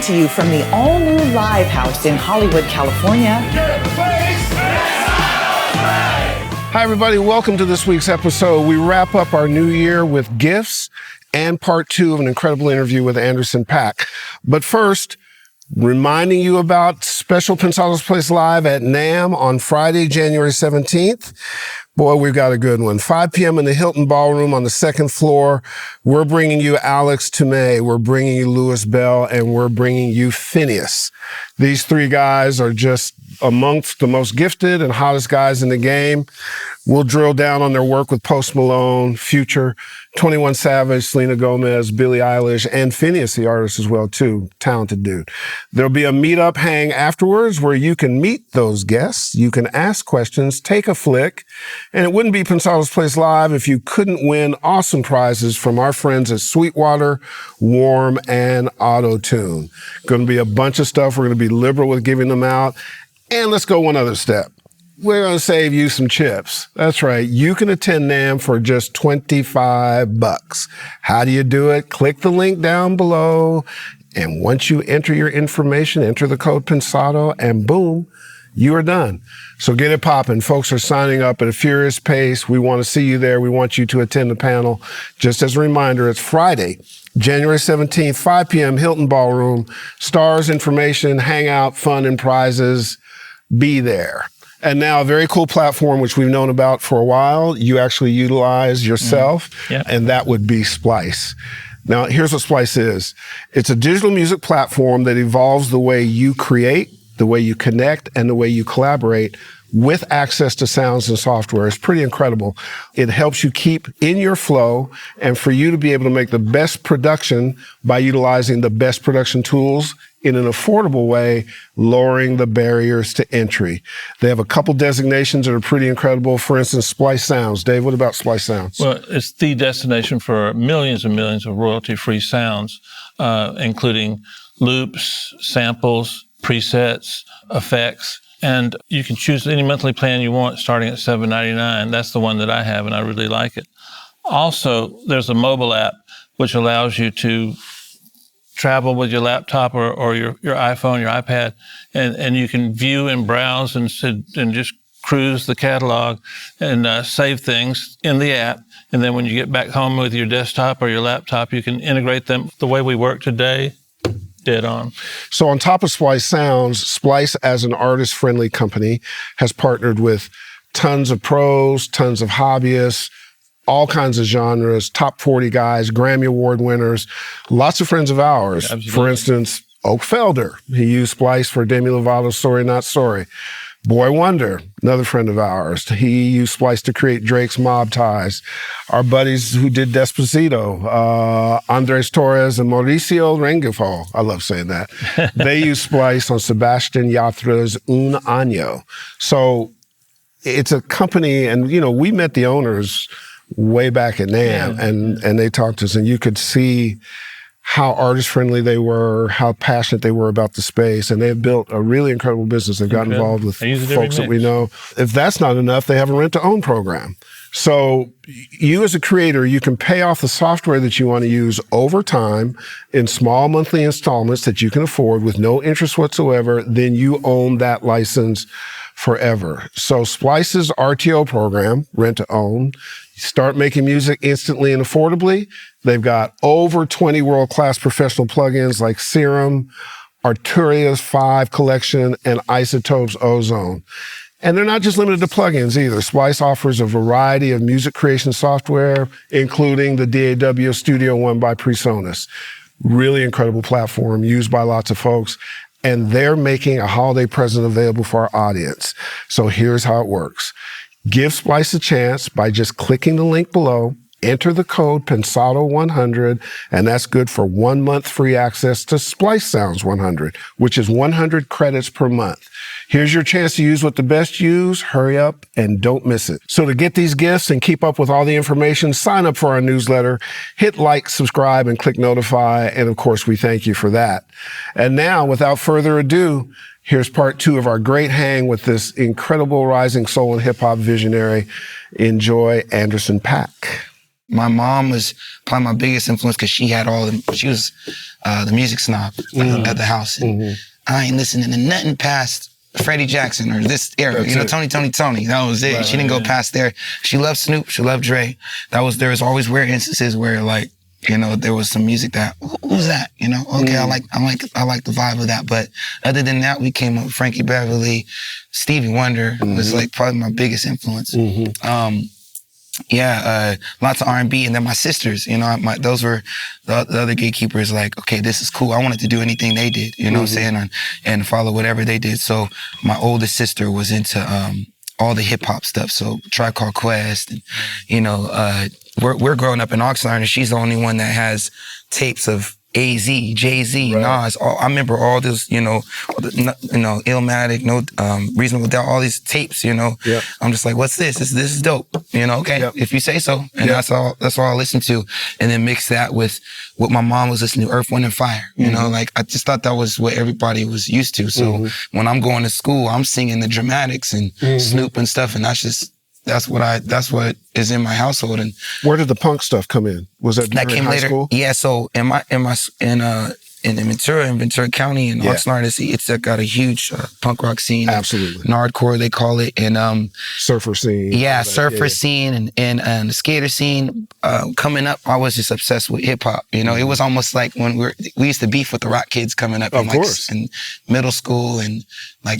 Coming to you from the all-new Live House in Hollywood, California. Hi, everybody. Welcome to this week's episode. We wrap up our new year with gifts and part 2 of an incredible interview with Anderson .Paak. But first, reminding you about special Pensados Place Live at NAMM on Friday, January 17th. Boy, we've got a good one. 5 p.m. in the Hilton Ballroom on the 2nd floor. We're bringing you Alex Tumay, we're bringing you Louis Bell, and we're bringing you FINNEAS. These 3 guys are just amongst the most gifted and hottest guys in the game. We'll drill down on their work with Post Malone, Future, 21 Savage, Selena Gomez, Billie Eilish, and FINNEAS, the artist as well, too. Talented dude. There'll be a meetup hang afterwards where you can meet those guests. You can ask questions, take a flick, and it wouldn't be Pensados Place Live if you couldn't win awesome prizes from our friends at Sweetwater, Warm, and Auto-Tune. Going to be a bunch of stuff. We're going to be liberal with giving them out. And let's go one other step. We're going to save you some chips. That's right. You can attend NAMM for just $25. How do you do it? Click the link down below. And once you enter your information, enter the code Pensado, and boom, you are done. So get it popping. Folks are signing up at a furious pace. We want to see you there. We want you to attend the panel. Just as a reminder, it's Friday, January 17th, 5 p.m., Hilton Ballroom. Stars, information, hangout, fun, and prizes. Be there. And now a very cool platform, which we've known about for a while, you actually utilize yourself, and that would be Splice. Now, here's what Splice is. It's a digital music platform that evolves the way you create, the way you connect, and the way you collaborate with access to sounds and software. It's pretty incredible. It helps you keep in your flow and for you to be able to make the best production by utilizing the best production tools in an affordable way, lowering the barriers to entry. They have a couple designations that are pretty incredible. For instance, Splice Sounds. Dave, what about Splice Sounds? Well, it's the destination for millions and millions of royalty-free sounds, including loops, samples, presets, effects. And you can choose any monthly plan you want starting at $7.99. That's the one that I have, and I really like it. Also, there's a mobile app which allows you to travel with your laptop or your iPhone, your iPad, and you can view and browse and just cruise the catalog and save things in the app. And then when you get back home with your desktop or your laptop, you can integrate them the way we work today. Dead on. So on top of Splice Sounds, Splice as an artist-friendly company has partnered with tons of pros, tons of hobbyists, all kinds of genres, top 40 guys, Grammy Award winners, lots of friends of ours. Absolutely. For instance, Oak Felder. He used Splice for Demi Lovato's Sorry Not Sorry. Boy Wonder, another friend of ours. He used Splice to create Drake's Mob Ties. Our buddies who did Despacito, Andres Torres and Mauricio Rengifo. I love saying that. They used Splice on Sebastian Yatra's Un Año. So it's a company, and you know, we met the owners way back at NAMM, and they talked to us, and you could see how artist-friendly they were, how passionate they were about the space, and they have built a really incredible business. They've got involved with folks that we know. If that's not enough, they have a rent-to-own program. So you as a creator, you can pay off the software that you want to use over time in small monthly installments that you can afford with no interest whatsoever. Then you own that license forever. So Splice's RTO program, rent to own, start making music instantly and affordably. They've got over 20 world-class professional plugins like Serum, Arturia's 5 collection, and Isotopes Ozone. And they're not just limited to plugins either. Splice offers a variety of music creation software, including the DAW Studio One by PreSonus. Really incredible platform used by lots of folks. And they're making a holiday present available for our audience. So here's how it works. Give Splice a chance by just clicking the link below, enter the code Pensado100, and that's good for 1 month free access to Splice Sounds 100, which is 100 credits per month. Here's your chance to use what the best use. Hurry up and don't miss it. So to get these gifts and keep up with all the information, sign up for our newsletter, hit like, subscribe, and click notify. And of course, we thank you for that. And now, without further ado, here's part 2 of our great hang with this incredible rising soul and hip hop visionary. Enjoy Anderson .Paak. my mom was probably my biggest influence because she was the music snob at the house. And I ain't listening to nothing past Freddie Jackson or this era. Tony. That was it. Right, she didn't go past there. She loved Snoop. She loved Dre. There was always rare instances where like, there was some music that, who's that? Okay, I like the vibe of that. But other than that, we came up with Frankie Beverly, Stevie Wonder was like probably my biggest influence. Lots of R&B, and then my sisters, those were the other gatekeepers. Like, okay, this is cool. I wanted to do anything they did, what I'm saying, and follow whatever they did. So my oldest sister was into all the hip hop stuff. So Tribe Called Quest, and we're growing up in Oxnard, and she's the only one that has tapes of AZ, Jay-Z, Nas. I remember all this, Illmatic, Reasonable Doubt, all these tapes, I'm just like, what's this? This is dope, okay, if you say so. And that's all I listened to. And then mix that with what my mom was listening to, Earth, Wind, and Fire. Like, I just thought that was what everybody was used to. So when I'm going to school, I'm singing the Dramatics and Snoop and stuff, and that's what is in my household. And where did the punk stuff come in? Was that came high later? School? Yeah. So in Ventura County in Oxnard, it's got a huge punk rock scene. Absolutely. Nardcore, they call it. And surfer scene. Yeah, surfer scene and the skater scene. Coming up, I was just obsessed with hip hop. It was almost like when we used to beef with the rock kids coming up. Of course. In middle school and like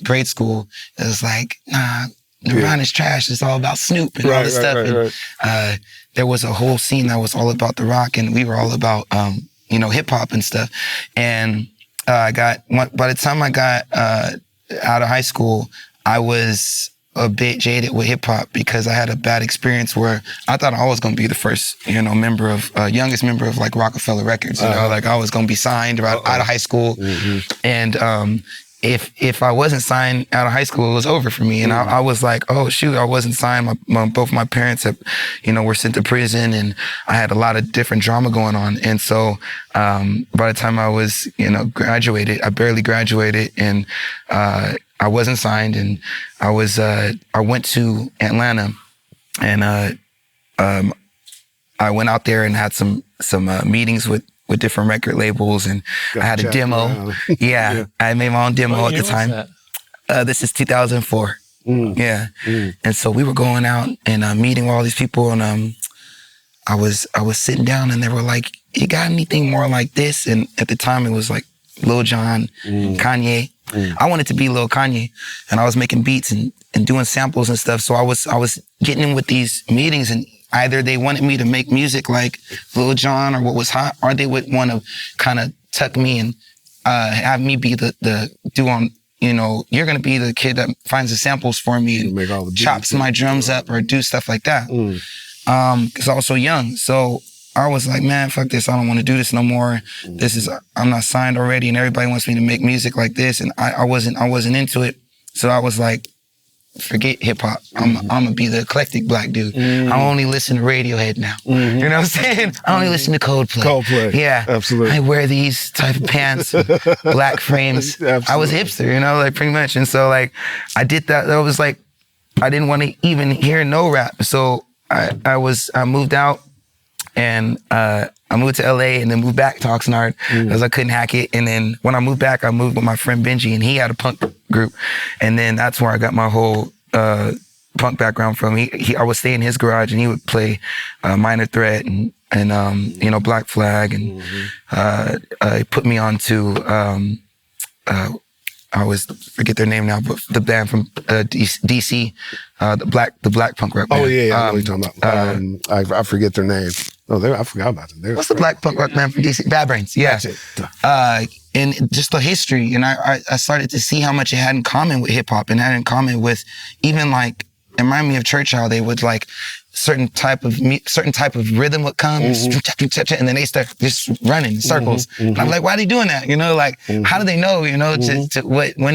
grade school. It was like, nah, Nirvana is trash. It's all about Snoop and all this stuff. And there was a whole scene that was all about the rock, and we were all about hip hop and stuff. And by the time I got out of high school, I was a bit jaded with hip hop because I had a bad experience where I thought I was going to be the first, youngest member of like Rockefeller Records. Like I was going to be signed out of high school, and if I wasn't signed out of high school, it was over for me. And I was like, oh shoot, I wasn't signed. Both my parents were sent to prison, and I had a lot of different drama going on. And so, by the time I was, graduated, I barely graduated, and, I wasn't signed, and I went to Atlanta, and, I went out there and had some meetings with different record labels, and I had a demo. I made my own demo at the time. This is 2004. And so we were going out and meeting with all these people, and I was sitting down, and they were like, you got anything more like this? And at the time it was like Lil Jon, Kanye. I wanted to be Lil Kanye, and I was making beats and doing samples and stuff. So I was getting in with these meetings, and either they wanted me to make music like Lil Jon or what was hot, or they would want to kind of tuck me and have me be you're going to be the kid that finds the samples for me and chops my drums up or do stuff like that. Because I was so young. So I was like, man, fuck this. I don't want to do this no more. I'm not signed already, and everybody wants me to make music like this. And I wasn't into it. So I was like, forget hip hop. I'm gonna be the eclectic black dude. I only listen to Radiohead now. You know what I'm saying? I only listen to Coldplay. Yeah, absolutely. I wear these type of pants, black frames. I was hipster, like pretty much. And so like I did that. That was like I didn't want to even hear no rap. So I moved out, and I moved to LA and then moved back to Oxnard because I couldn't hack it. And then when I moved back, I moved with my friend Benji, and he had a punk group. And then that's where I got my whole punk background from. I would stay in his garage, and he would play Minor Threat and Black Flag, and he put me on to I always forget their name now, but the band from DC, the black punk rock band. Oh yeah, I know what you're talking about. I forget their name. Oh, I forgot about them. What's the black punk rock band from DC? Bad Brains. Yeah. And just the history, and I started to see how much it had in common with hip hop, and had in common with even like, it reminded me of church, how they would like certain type of rhythm would come, and then they start just running in circles. And I'm like, why are they doing that? How do they know? When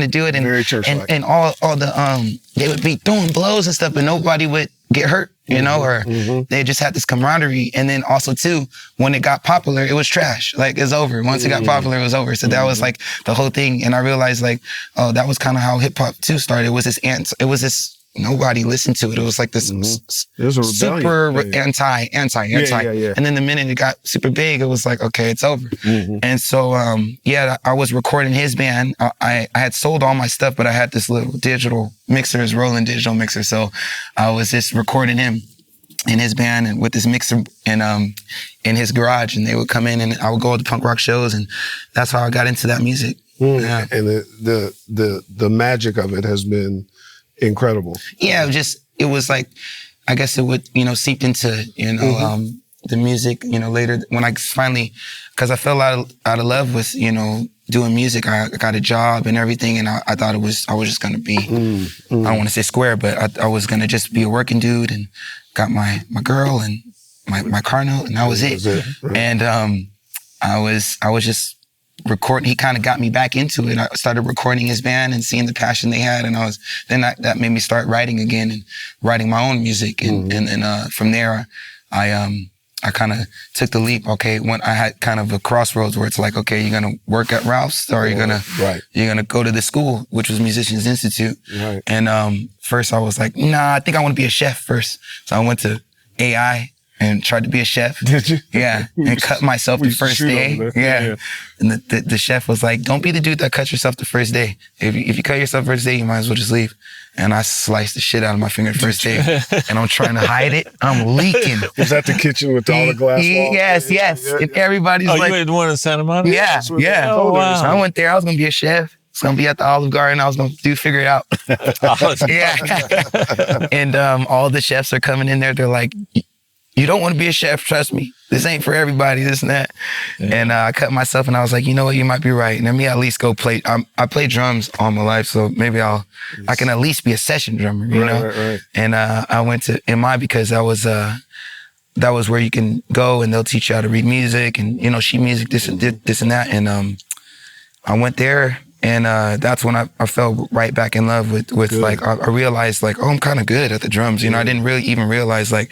to do it? And very church-like. and all the they would be throwing blows and stuff, and nobody would get hurt. Or they just had this camaraderie. And then also too, when it got popular, it was trash. Like, it's over. Once it got popular, it was over. So that was like the whole thing. And I realized like, oh, that was kind of how hip hop too started. It was this nobody listened to it. It was like this it was a super anti. Yeah. And then the minute it got super big, it was like, okay, it's over. And so, I was recording his band. I had sold all my stuff, but I had this little digital mixer, his Roland digital mixer. So I was just recording him in his band and with this mixer and in his garage, and they would come in and I would go to punk rock shows, and that's how I got into that music. Yeah. And the magic of it has been incredible. Yeah, it was like, I guess it would, seep into, the music, later when I finally, because I fell out of love with, doing music. I got a job and everything, and I thought I was just going to be, I don't want to say square, but I was going to just be a working dude, and got my girl and my car note, and that was it. Right. And I was just recording. He kind of got me back into it. I started recording his band and seeing the passion they had, and that made me start writing again and writing my own music. And from there, I kind of took the leap. Okay, when I had kind of a crossroads where it's like, okay, you're gonna work at Ralph's, or you're gonna go to the school, which was Musicians Institute. Right. And first I was like, nah, I think I want to be a chef first. So I went to AI and tried to be a chef. Did you? Yeah, and cut myself the first day. Yeah. And the chef was like, don't be the dude that cuts yourself the first day. If you cut yourself the first day, you might as well just leave. And I sliced the shit out of my finger the first day. And I'm trying to hide it. I'm leaking. Was that the kitchen with all the glass walls? Yes. Yeah. And everybody's like... Oh, you had one in Santa Monica? Yeah. Oh, wow. So I went there. I was going to be a chef. I was going to be at the Olive Garden. I was going to figure it out. Yeah. And all the chefs are coming in there. They're like, you don't want to be a chef, trust me. This ain't for everybody, this and that. Yeah. And I cut myself, and I was like, you know what, you might be right. Let me at least go play. I played drums all my life, so maybe I can at least be a session drummer, you know? Right. And I went to MI because that was where you can go and they'll teach you how to read music and, sheet music, this and that. And I went there. And that's when I fell right back in love with like, I realized like, oh, I'm kind of good at the drums. I didn't really even realize like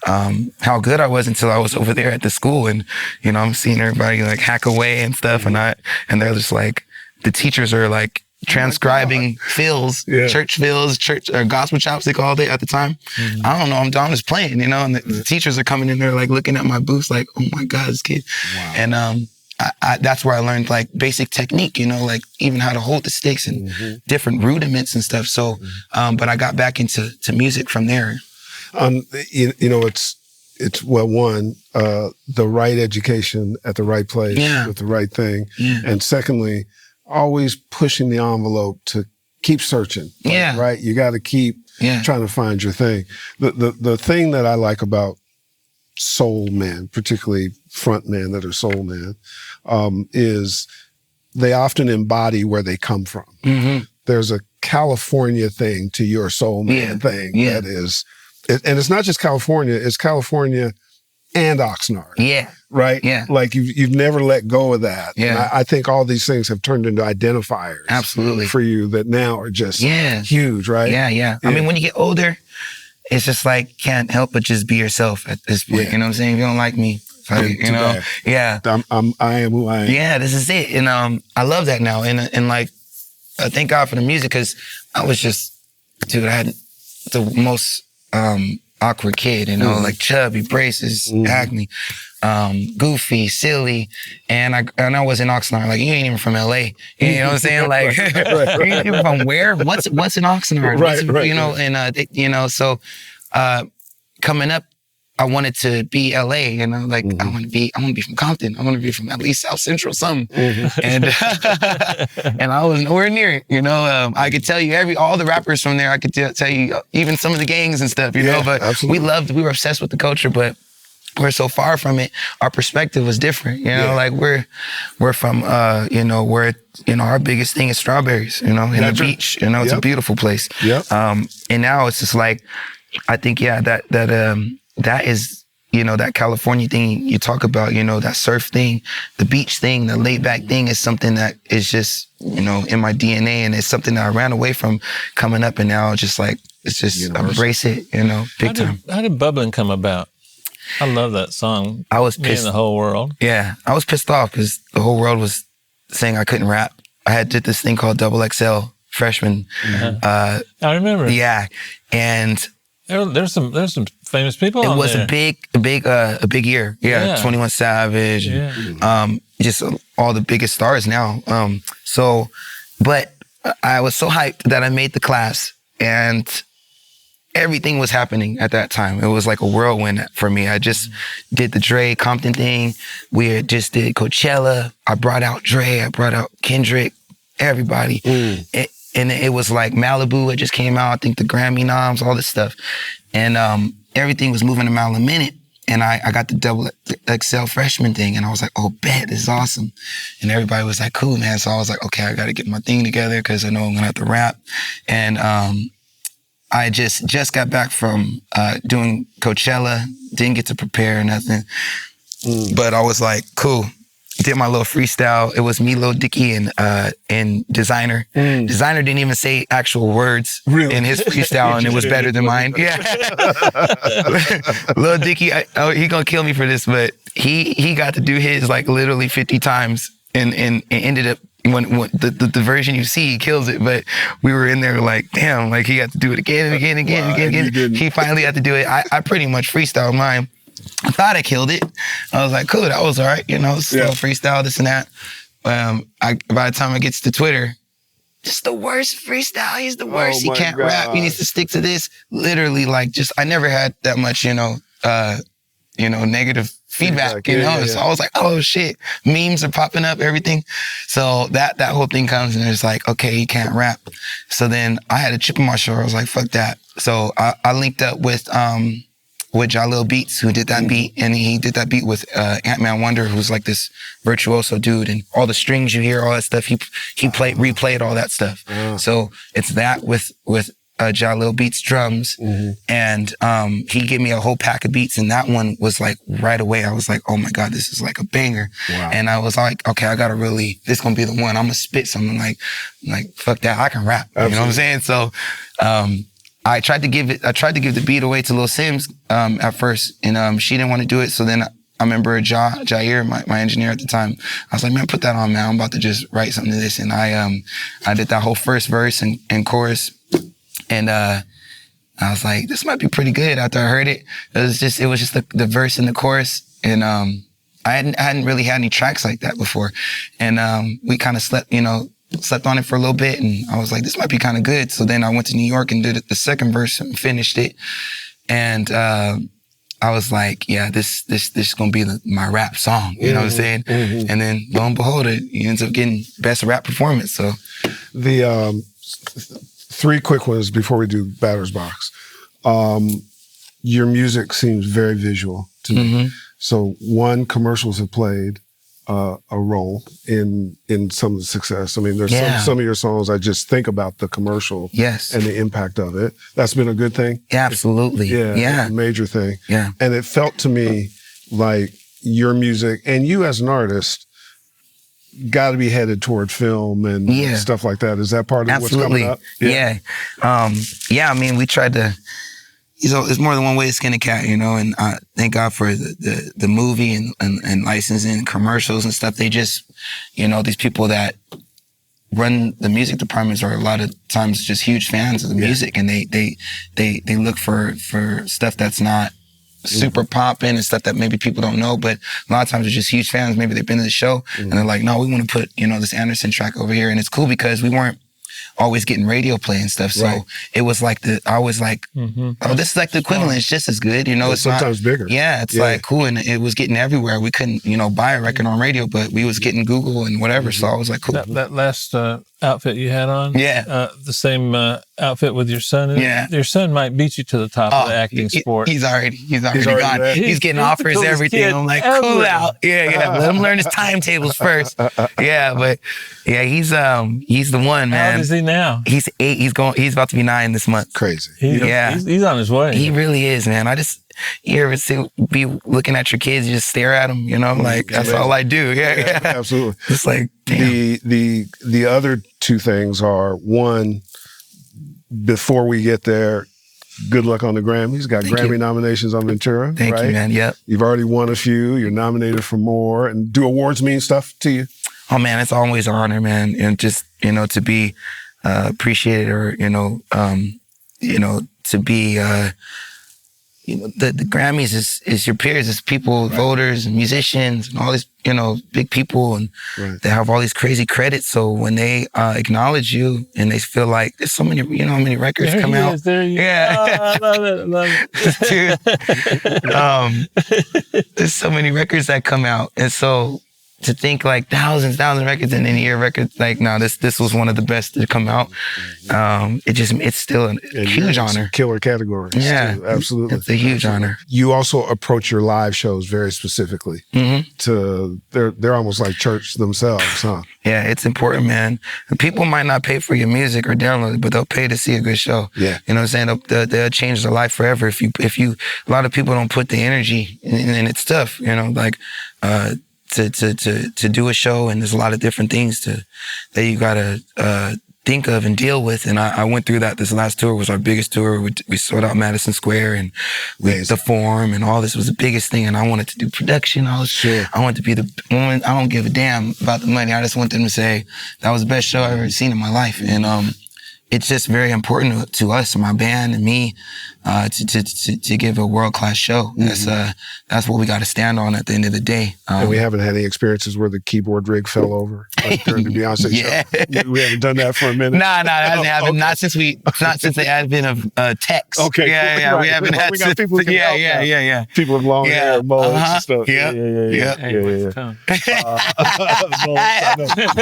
how good I was until I was over there at the school. And, I'm seeing everybody like hack away and stuff. And they're just like, the teachers are like transcribing fills, church fills, or gospel chops, they called it at the time. I don't know, I'm just playing, and the teachers are coming in there like looking at my boots like, oh my God, this kid. Wow. And that's where I learned like basic technique, like even how to hold the sticks and different rudiments and stuff. So, but I got back into music from there. It's one, the right education at the right place with the right thing. Yeah. And secondly, always pushing the envelope to keep searching. Right. You got to keep trying to find your thing. The thing that I like about soul men, particularly front men that are soul men, is they often embody where they come from. There's a California thing to your soul man thing that is, and it's not just California, it's California and Oxnard. Yeah. Right? Yeah. Like you've never let go of that. Yeah. And I think all these things have turned into identifiers. Absolutely. For you that now are just huge, right? Yeah. I mean, when you get older, it's just like, can't help but just be yourself at this point. You know what I'm saying? If you don't like me, I am who I am. Yeah, this is it. And I love that now. And like, thank God for the music, because I was just, dude, I had the most awkward kid, like chubby, braces, acne, goofy, silly. And I was in Oxnard. Like, you ain't even from LA. You know what I'm saying? Like, you ain't even from where? What's in Oxnard? And so coming up, I wanted to be LA, I want to be from Compton. I want to be from at least South Central, something. And and I was nowhere near it, I could tell you all the rappers from there. I could tell you even some of the gangs and stuff, but absolutely. We were obsessed with the culture, but we're so far from it. Our perspective was different, like we're from, where, our biggest thing is strawberries, and the beach, it's a beautiful place. And now it's just like, I think, that is, that California thing you talk about, that surf thing, the beach thing, the laid back thing is something that is just, in my DNA, and it's something that I ran away from coming up, and now it's just embrace it, big time. How did Bubbling come about? I love that song. I was pissed. Me and the whole world. Yeah, I was pissed off because the whole world was saying I couldn't rap. I had did this thing called Double XL freshman. I remember. Yeah, and there's some famous people. It on was there. a big year. Yeah, 21 Savage. And, just all the biggest stars now. But I was so hyped that I made the class, and everything was happening at that time. It was like a whirlwind for me. I just did the Dre Compton thing. We just did Coachella. I brought out Dre. I brought out Kendrick. Everybody. And it was like Malibu. It just came out. I think the Grammy noms, all this stuff. And everything was moving a mile a minute. And I got the double XL freshman thing. And I was like, oh, bet, this is awesome. And everybody was like, cool, man. So I was like, okay, I got to get my thing together because I know I'm going to have to rap. And I just got back from doing Coachella. Didn't get to prepare or nothing. But I was like, cool. Did my little freestyle. It was me, Lil Dicky, and Designer. Designer didn't even say actual words in his freestyle, and it was better than mine. Yeah. Lil Dicky, he gonna kill me for this, but he got to do his like literally 50 times, and ended up when the version you see, he kills it. But we were in there like, damn, like he got to do it again and again and again and again. He finally had to do it. I pretty much freestyled mine. I thought I killed it. I was like, cool, that was all right, slow freestyle, this and that. By the time it gets to Twitter, it's the worst freestyle. He's the worst. He can't rap. He needs to stick to this. Literally, like, I never had that much, negative feedback, So I was like, oh shit, memes are popping up, everything. So that whole thing comes and it's like, okay, he can't rap. So then I had a chip on my shoulder. I was like, fuck that. So I linked up with Jalil Beats, who did that beat, and he did that beat with Ant-Man Wonder, who's like this virtuoso dude, and all the strings you hear, all that stuff, he replayed all that stuff. So it's that with Jalil Beats drums, and he gave me a whole pack of beats, and that one was like right away. I was like, oh my God, this is like a banger. And I was like, okay, I gotta really, this gonna be the one. I'm gonna spit something like fuck that, I can rap. Absolutely. You know what I'm saying? So I tried to give the beat away to Lil Sims at first, and she didn't want to do it. So then I remember Jair, my engineer at the time, I was like, man, put that on, man. I'm about to just write something to this. And I did that whole first verse and chorus. And I was like, this might be pretty good. After I heard it, it was just the verse and the chorus. And I hadn't really had any tracks like that before. And we kind of slept on it for a little bit, and I was like, this might be kind of good. So then I went to New York and did the second verse and finished it. And I was like, yeah, this is gonna be my rap song. You know what I'm saying? And then lo and behold, it ends up getting best rap performance. So the three quick ones before we do Batter's Box. Your music seems very visual to me. So one, commercials have played a role in some of the success. I mean, there's some of your songs I just think about the commercial and the impact of it. That's been a good thing. Yeah, absolutely. Yeah. A major thing. Yeah. And it felt to me like your music and you as an artist got to be headed toward film and stuff like that. Is that part of what's coming up? Yeah. I mean, we tried to, there's more than one way to skin a cat, and thank God for the movie and licensing commercials and stuff. They just, these people that run the music departments are a lot of times just huge fans of the music, and they look for stuff that's not super popping and stuff that maybe people don't know, but a lot of times they're just huge fans. Maybe they've been to the show and they're like, no, we want to put, this Anderson track over here. And it's cool because we weren't always getting radio play and stuff. So it was like I was like, oh, this is like the equivalent. It's just as good, It's sometimes not, bigger. Yeah, it's like cool. And it was getting everywhere. We couldn't, buy a record on radio, but we was getting Google and whatever. So I was like, cool. That last outfit you had on, the same outfit with your son. Your son might beat you to the top of the acting sport. He's already gone. He's getting offers, everything. I'm like, cool out. Yeah. Let him learn his timetables first. But he's the one, man. How old is he now? He's 8. He's about to be 9 this month. Crazy. He's on his way. He really is, man. You ever be looking at your kids, you just stare at them, like that's all I do. Yeah. Absolutely. It's like, damn. The other two things are, one, before we get there, good luck on the Grammys. Got Grammy nominations on Ventura. Thank you, man. Yep. You've already won a few. You're nominated for more. And do awards mean stuff to you? Oh man, it's always an honor, man. And just, to be appreciated, or to be. The Grammys is your peers, it's people, voters, and musicians, and all these, big people, and they have all these crazy credits. So when they acknowledge you and they feel like there's so many, how many records come out. I love it. Dude. There's so many records that come out, and so to think like thousands of records and then hear records like, no, this was one of the best to come out. It's still a huge honor. Killer categories. Yeah, too. Absolutely. It's a huge honor. You also approach your live shows very specifically. They're almost like church themselves, huh? Yeah, it's important, man. People might not pay for your music or download it, but they'll pay to see a good show. Yeah. You know what I'm saying? They'll change their life forever. If you, a lot of people don't put the energy, and it's tough, to do a show, and there's a lot of different things that you gotta think of and deal with. And I went through that. This last tour was our biggest tour. We sold out Madison Square, and the Forum, and all this was the biggest thing. And I wanted to do production. I wanted to be the one. I don't give a damn about the money. I just want them to say that was the best show I've ever seen in my life. And it's just very important to us, my band and me, to give a world-class show. That's what we got to stand on at the end of the day. And we haven't had any experiences where the keyboard rig fell over like during the Beyonce show. We haven't done that for a minute. Nah, that hasn't happened. Okay. Not since the advent of text. Okay. Yeah. Right. We haven't had. We got people. Yeah. People with long hair, mullets and stuff. Yeah.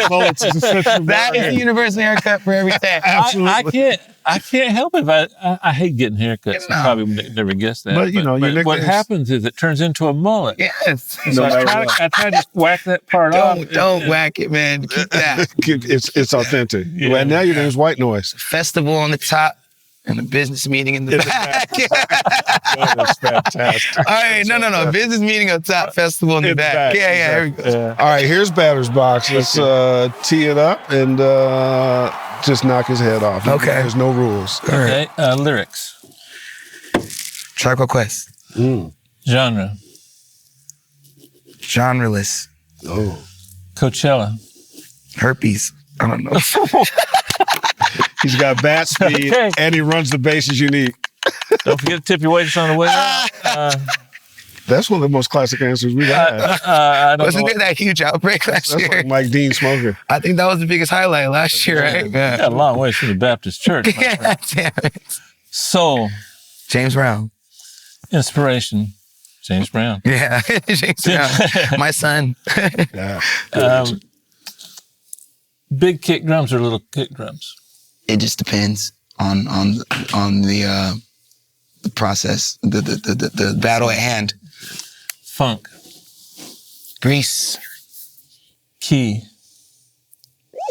Mullets is essential. That is the universal haircut for everything. Absolutely. I can't help it. I hate getting haircuts. I probably would never guess that. But what happens is it turns into a mullet. Yes. So I try to whack that part off. Don't whack it, man. Keep that. It's authentic. Yeah. Well, now your name's White Noise. Festival on the top and a business meeting in the back. That is fantastic. All right, no. Business meeting on top, festival in the back. Yeah, here we go. Yeah. All right, here's Batter's Box. Let's tee it up and just knock his head off. Okay. There's no rules. Okay, lyrics. Tribe Called Quest. Genre. Genreless. Oh. Coachella. Herpes. I don't know. He's got bat speed and he runs the bases unique. Don't forget to tip your waitress on the way out. That's one of the most classic answers we've had. Wasn't there that huge outbreak last year? That's like Mike Dean smoking. I think that was the biggest highlight last year, right? Yeah. Got a long way from the Baptist church. Yeah, damn it. Soul. James Brown. Inspiration. James Brown. Yeah, James Brown. My son. Big kick drums or little kick drums? It just depends on the process, the battle at hand. Funk. Grease. Key.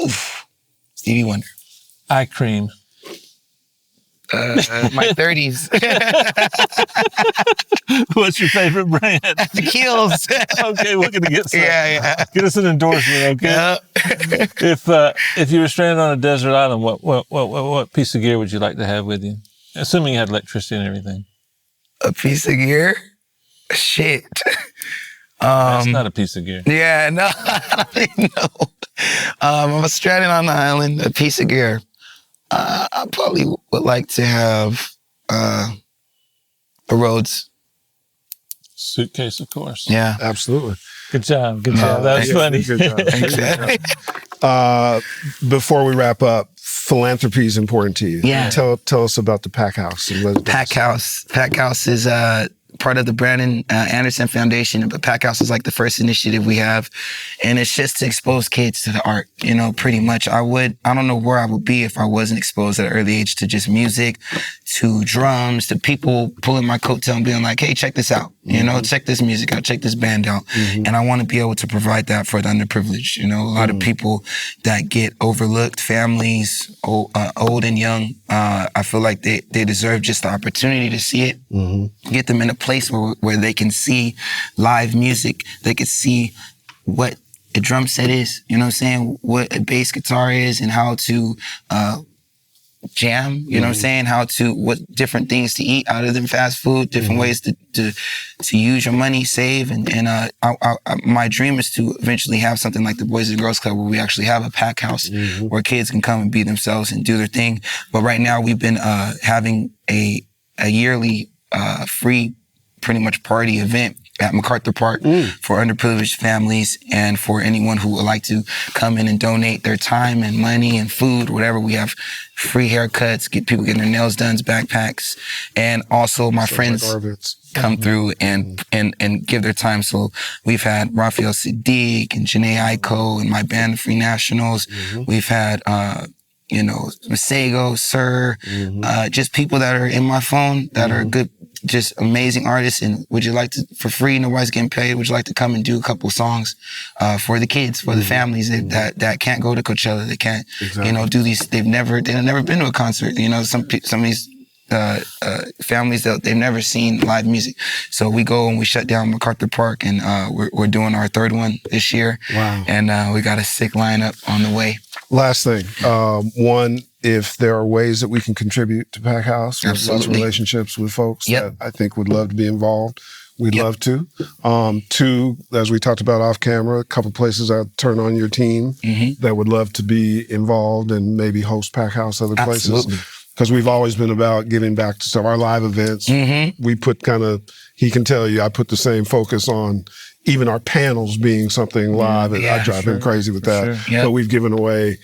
Oof. Stevie Wonder. Eye cream. My 30s. What's your favorite brand? The Kills. Okay, we're gonna get some. Yeah. Get us an endorsement, okay? Yeah. If you were stranded on a desert island, what piece of gear would you like to have with you? Assuming you had electricity and everything. A piece of gear? Shit. That's not a piece of gear. Yeah, no, I don't even know. I'm stranded on the island, a piece of gear. I probably would like to have a Rhodes. Suitcase, of course. Yeah. Absolutely. Good job. That was funny. Good job. Before we wrap up, philanthropy is important to you. Yeah. Tell us about the Paak House. Paak House. Paak House is part of the Brandon Anderson Foundation, but Paak House is like the first initiative we have. And it's just to expose kids to the art, pretty much. I don't know where I would be if I wasn't exposed at an early age to just music, to drums, to people pulling my coattail and being like, hey, check this out. Check this music out, check this band out. And I want to be able to provide that for the underprivileged. A lot of people that get overlooked, families, old and young. I feel like they deserve just the opportunity to see it, get them in a place where they can see live music. They can see what a drum set is, what a bass guitar is, and how to jam, you know what I'm saying? What different things to eat other than fast food, different ways to use your money, save. And my dream is to eventually have something like the Boys and Girls Club where we actually have a pack house where kids can come and be themselves and do their thing. But right now we've been having a yearly free pretty much party event at MacArthur Park for underprivileged families and for anyone who would like to come in and donate their time and money and food, whatever. We have free haircuts, get people getting their nails done, backpacks, and also my friends come through and give their time. So we've had Raphael Sadiq and Janae Aiko and my band, the Free Nationals. We've had Masego, Sir, just people that are in my phone that are good, just amazing artists. And would you like to, for free, nobody's getting paid, would you like to come and do a couple songs for the kids, for the families that can't go to Coachella, they can't, do these, they've never been to a concert. Some of these families that they've never seen live music. So we go and we shut down MacArthur Park, and we're doing our third one this year. Wow. And we got a sick lineup on the way. Last thing, one, if there are ways that we can contribute to Pack House, with lots of relationships with folks that I think would love to be involved, we'd love to. Two, as we talked about off camera, a couple places I'd turn on your team that would love to be involved and maybe host Pack House other places. Because we've always been about giving back to some of our live events. We put he can tell you, I put the same focus on even our panels being something live. And I drive him crazy with that. But we've given away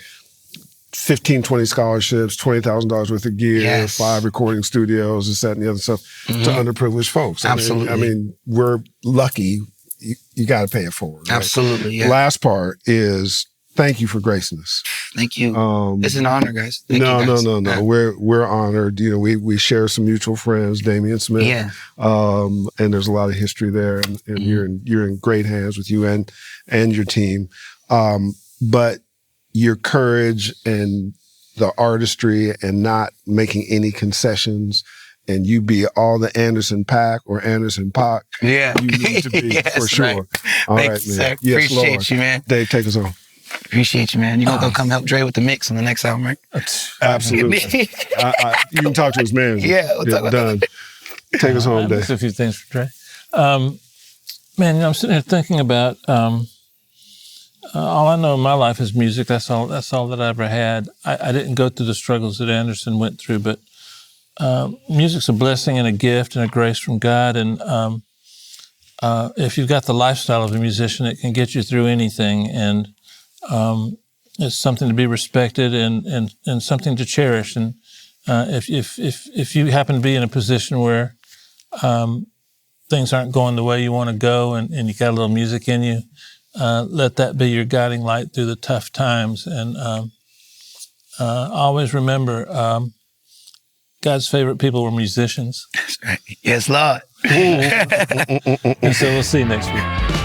15, 20 scholarships, $20,000 worth of gear, 5 recording studios, this, that, and the other stuff to underprivileged folks. Absolutely. I mean, we're lucky. You got to pay it forward. Right? Absolutely. Yeah. Last part is, thank you for gracing us. Thank you. It's an honor, guys. Thank no. you guys. We're honored. We share some mutual friends, Damian Smith. Yeah. And there's a lot of history there, and you're in great hands with you and your team. But your courage and the artistry and not making any concessions, and you be all the Anderson Paak or Anderson Paak. Yeah. You need to be for sure. Right. All Thanks, right, man. Zach. Appreciate you, man. Dave, take us home. Appreciate you, man. You gonna go come help Dre with the mix on the next album, right? Absolutely. You can talk to his manager. Yeah, we'll talk about done. Take us home, Dave. A few things for Dre. Man, I'm sitting here thinking about all I know in my life is music. That's all that I ever had. I didn't go through the struggles that Anderson went through, but music's a blessing and a gift and a grace from God. And if you've got the lifestyle of a musician, it can get you through anything. And it's something to be respected and something to cherish. And if you happen to be in a position where things aren't going the way you want to go, and you got a little music in you, let that be your guiding light through the tough times. And always remember, God's favorite people were musicians. That's right. Yes, Lord. And so we'll see you next week.